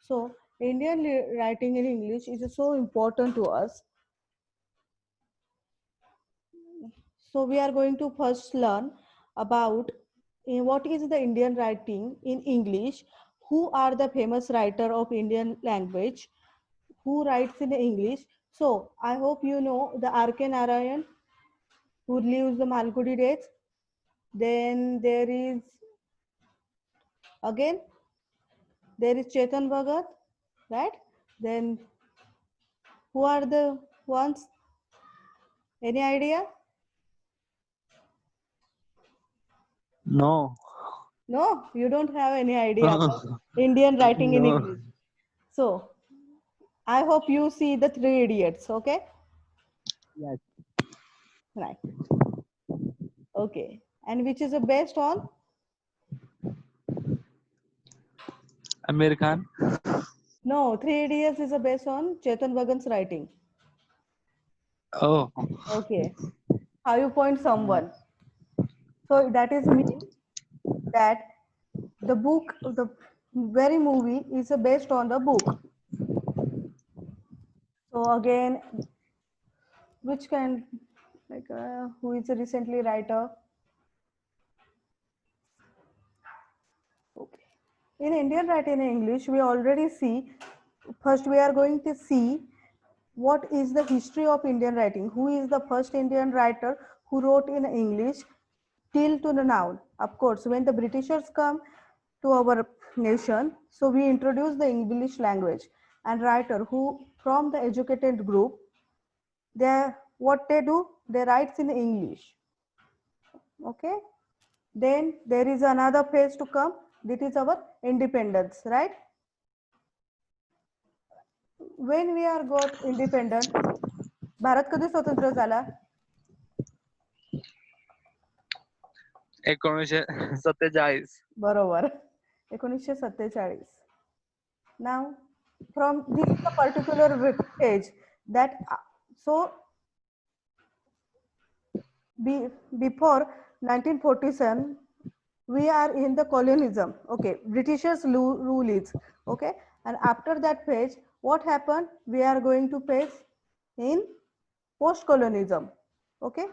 So Indian writing in English is so important to us. So we are going to first learn about what is the Indian writing in English, who are the famous writer of Indian language, who writes in English. So I hope you know the R.K. Narayan, who lives the Malgudi days. Then there is again there is Chetan Bhagat, right? Then who are the ones? Any idea? No. No, you don't have any idea about Indian writing in No. English. So I hope you see the Three Idiots. Okay, Yes. right. Okay, and which is the best on? American. No, Three Idiots is the best on Chetan Bhagan's writing. Oh. Okay, how you point someone? So that is mean that the book, the very movie is based on the book. So again, which kind, like who is a recently writer? Okay. In Indian writing in English, we already see, first we are going to see what is the history of Indian writing, who is the first Indian writer who wrote in English till to the now. Of course, when the Britishers come to our nation, so we introduce the English language and writer who from the educated group, they what they do, they write in English. Okay. Then there is another phase to come. This is our independence, right? When we are got independent, Bharat कधी स्वतंत्र झाला? 1947. बरोबर, 1947. Now from this is a particular page that so before 1947 we are in the colonialism. Okay, Britishers rule is okay, and after that phase what happened, we are going to face in post colonialism. Okay,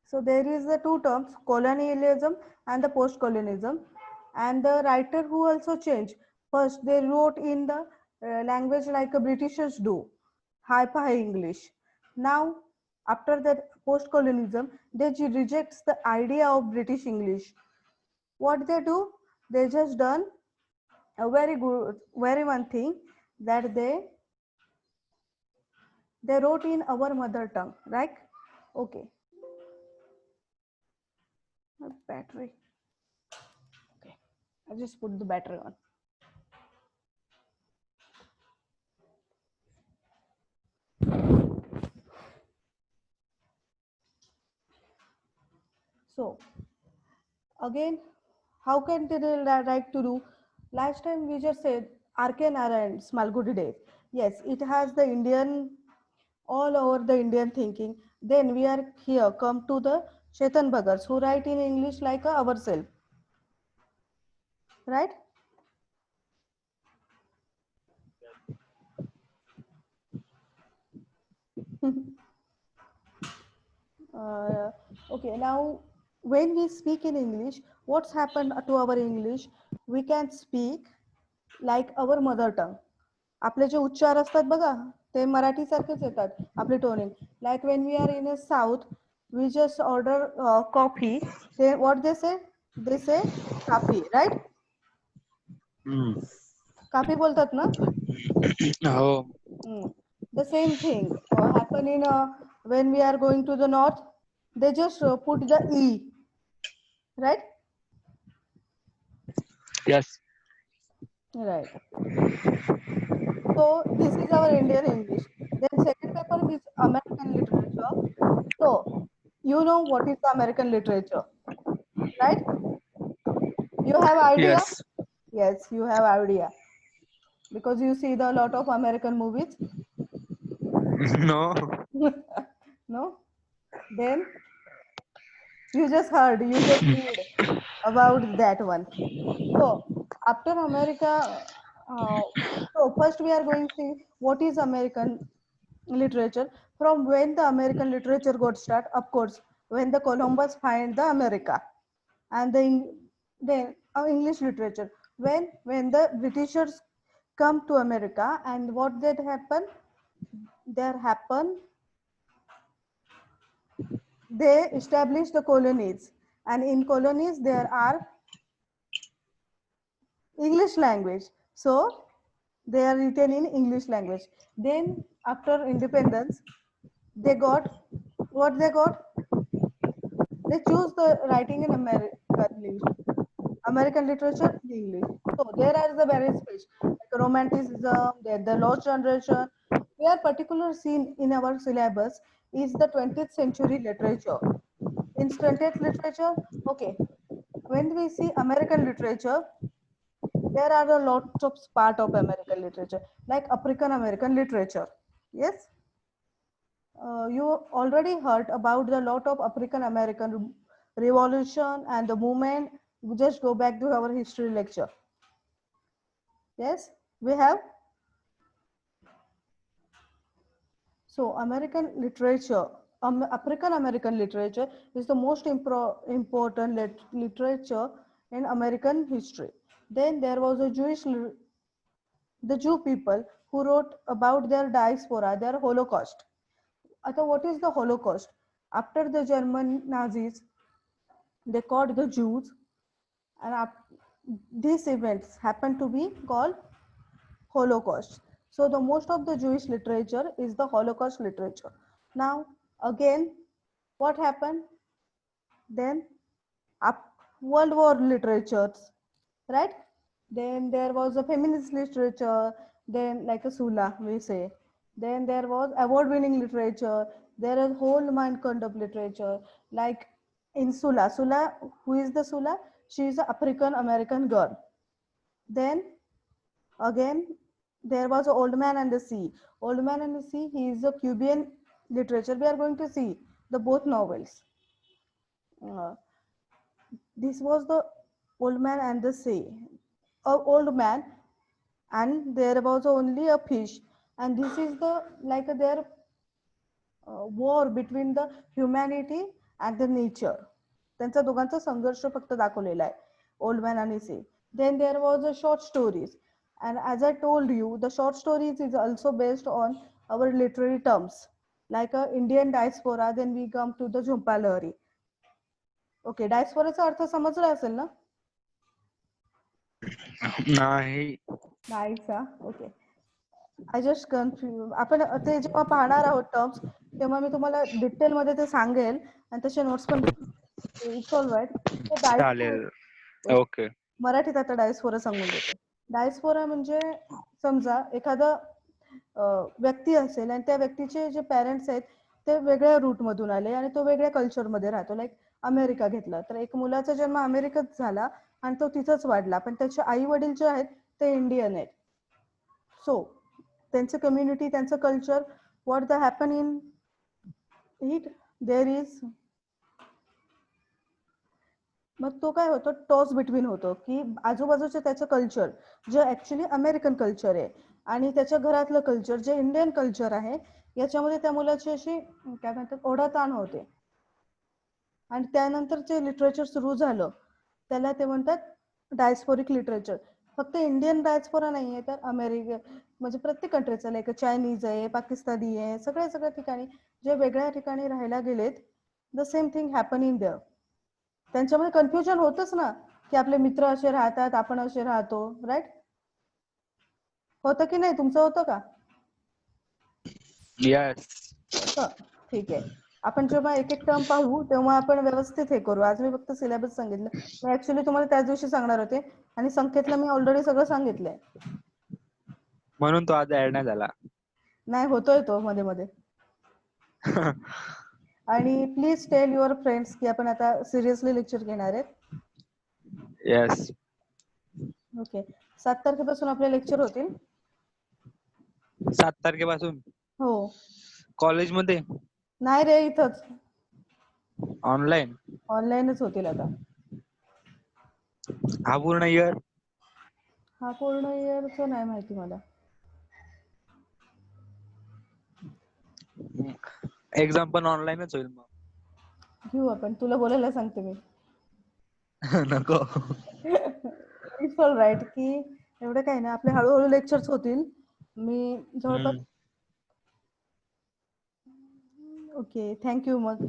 so there is the two terms, colonialism and the post colonialism, and the writer who also changed. First they wrote in the language like a Britishers do, high English. Now after that post colonialism, they rejects the idea of British English. What they do, they just done a very good, very one thing, that they wrote in our mother tongue, right? Okay, battery. Okay, I just put the battery on. So again, how can they like to do? Last time we just said R.K. Narayan, Malgudi Days. Yes, it has the Indian, all over the Indian thinking. Then we are here, come to the Chetan Bhagats, who write in English like ourselves, right? Okay, now when we speak in English, what's happened to our English? We can speak like our mother tongue. आपले जे उच्चार असतात बघा, ते मराठी सारखेच येतात आपले toning. Like when we are in a south, we just order coffee, ते what they say coffee, right? काफी बोलतात ना? Oh. The same thing happen in when we are going to the north, they just put the e, right? Yes. Right. So this is our Indian English. Then second paper is American literature. So you know what is the American literature, right? You have idea? Yes. Yes, you have idea because you see the lot of American movies. No. No? Then you just heard, you just read about that one. So after America, so first we are going to see what is American literature. From when the American literature got start, of course, when the Columbus find the America, and then English literature. When the Britishers come to America, and what did happen? There happen they established the colonies, and in colonies there are English language. So they are written in English language. Then after independence, they got what they got? They choose the writing in American literature in English. So there are the various page like Romanticism, then the Lost Generation. Where particular scene in our syllabus is the 20th century literature. In 20th literature, okay. When we see American literature, there are a lot of part of American literature, like African American literature. Yes, you already heard about the lot of African American revolution and the movement. We just go back to our history lecture. Yes, we have. So American literature, African American literature is the most important literature in American history. Then there was a the Jew people who wrote about their diaspora, their Holocaust. What is the Holocaust? After the German Nazis, they caught the Jews, and these events happen to be called Holocaust. So the most of the Jewish literature is the Holocaust literature. Now, again, what happened? Then, up World War literatures, right? Then there was a feminist literature, then like a Sula, we say. Then there was award-winning literature. There is whole kind of literature, like in Sula. Sula, who is the Sula? She is an African American girl. Then again, there was Old Man and the Sea. Old Man and the Sea, he is a Cuban literature. We are going to see the both novels. Uh, this was the Old Man and the Sea. A old man, and there was only a fish. And this is the like their war between the humanity and the nature. त्यांचा दोघांचा संघर्ष फक्त दाखवलेला आहे old man आणि सी. Then there was a short stories, and as I told you, the short stories is also based on our literary terms like a Indian diaspora. Then we come to the Jhumpa Lahari. Okay, diasporaचा अर्थ समजला असेल ना? नाही. नाहीचा. Okay, I just confuse. आपण ते जेव्हा पाहणार आहोत टर्म्स, तेव्हा मी तुम्हाला डिटेल मध्ये ते सांगेल आणि तसे नोट्स पण. It's all right. चालेल. ओके. मराठीत आता डायस्पोरा सांगून देते. डायस्पोरा म्हणजे समजा एखादा व्यक्ती असेल आणि त्या व्यक्तीचे जे पेरेंट्स आहेत ते वेगळ्या रूट मधून आले आणि तो वेगळ्या कल्चर मध्ये राहतो. लाईक अमेरिका घेतला तर एक मुलाचा जन्म अमेरिकेत झाला आणि तो तिथंच वाढला, पण त्याचे आई वडील जे आहेत ते इंडियन आहेत. सो त्यांचं कम्युनिटी, त्यांचं culture, what the happen in it, there is. मग तो काय होतो, टॉस बिटवीन होतो की आजूबाजूचे त्याचं कल्चर जे ऍक्च्युली अमेरिकन कल्चर आहे आणि त्याच्या घरातलं कल्चर जे इंडियन कल्चर आहे, याच्यामध्ये त्या मुलाची अशी काय म्हणतात ओढाताण होते. आणि त्यानंतर जे लिटरेचर सुरू झालं त्याला ते म्हणतात डायस्पोरिक लिटरेचर. फक्त इंडियन डायस्पोरा नाही आहे, तर अमेरिका म्हणजे प्रत्येक कंट्रीचं, लाईक चायनीज आहे, पाकिस्तानी आहे, सगळ्या ठिकाणी जे वेगळ्या ठिकाणी राहायला गेलेत, the same thing happen in their. त्यांच्यामध्ये कन्फ्युजन होतच ना की आपले मित्र असे राहतात, आपण असे राहतो, राईट? होतं की नाही? तुमचं होतं का? यस. होतं. ठीक आहे. आपण जेव्हा एक एक टर्म पाहू तेव्हा आपण व्यवस्थित हे करू. आज मी फक्त सिलेबस सांगितलं. मी ऍक्च्युली तुम्हाला त्याच दिवशी सांगणार होते आणि संख्येतलं मी ऑलरेडी सगळं सांगितलंय. म्हणून तो आज ऍड नाही झाला. नाही, होतोय तो मध्ये मध्ये. आणि प्लीज टेल युअर फ्रेंड्स की आपण आता सिरियसली लेक्चर घेणार आहेत. येस. ओके, 7 तारखेपासून आपले लेक्चर होतील. 7 तारखेपासून हो. कॉलेजमध्ये? नाही रे, इथंच ऑनलाईन. ऑनलाईनच होतील आता. हा पूर्ण इयर. हा पूर्ण इयरचं नाही माहिती मला. एक्झाम पण ऑनलाईनच होईल मग. घेऊ आपण, तुला बोलायला सांगते मी. नको. इट्स ऑल राईट की एवढं काही नाही, आपले हळूहळू लेक्चर्स होतील. मी जवळपास हम्म. ओके, थँक्यू मग.